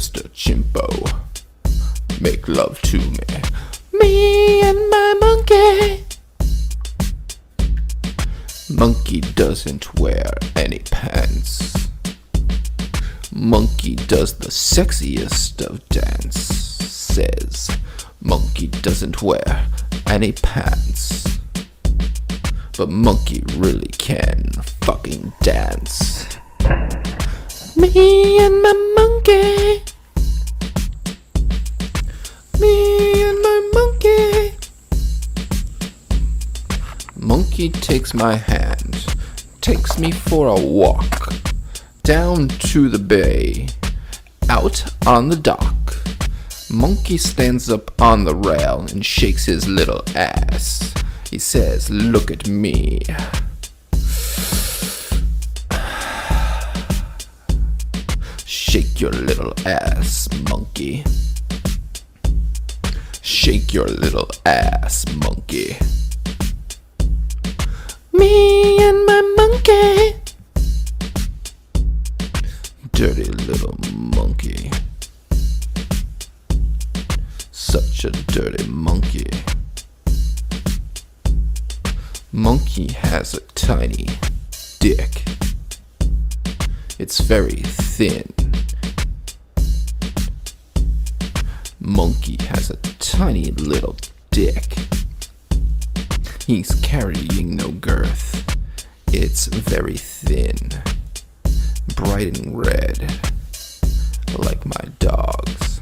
Mr. Chimpo, make love to me. Me and my monkey. Monkey doesn't wear any pants. Monkey does the sexiest of dances. Monkey doesn't wear any pants. But monkey really can fucking dance. Me and my monkey. Me and my monkey. Monkey takes my hand, takes me for a walk, down to the bay, out on the dock. Monkey stands up on the rail and shakes his little ass. He says, look at me. Shake your little ass, monkey. Shake your little ass, monkey. Me and my monkey. Dirty little monkey. Such a dirty monkey. Monkey has a tiny dick. It's very thin. Monkey has a tiny little dick. He's carrying no girth. It's very thin, bright and red, like my dogs.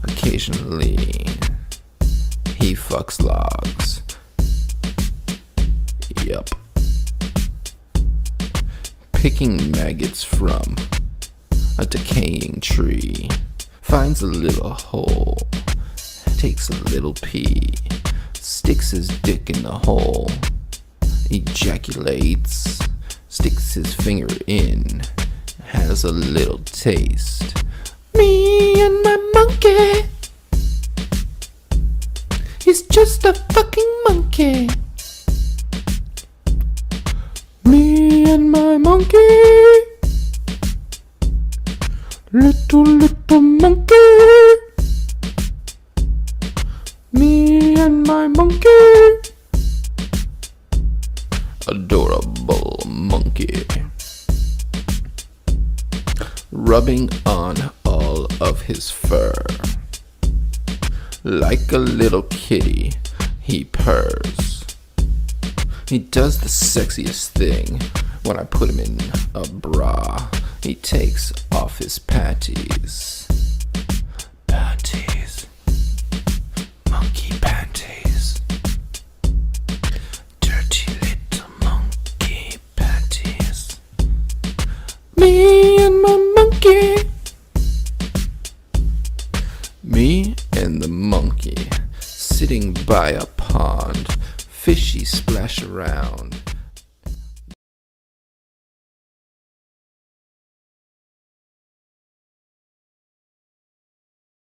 Occasionally, he fucks logs. Yup. Picking maggots from a decaying tree. Finds a little hole, takes a little pee, sticks his dick in the hole, ejaculates, sticks his finger in, has a little taste. Me and my monkey. He's just a fucking monkey. Me and my monkey. Little monkey. Me and my monkey. Adorable monkey. Rubbing on all of his fur. Like a little kitty, he purrs. He does the sexiest thing when I put him in a bra. He takes off his panties. Panties. Monkey panties. Dirty little monkey panties. Me and my monkey. Me and the monkey sitting by a pond. Fishy splash around.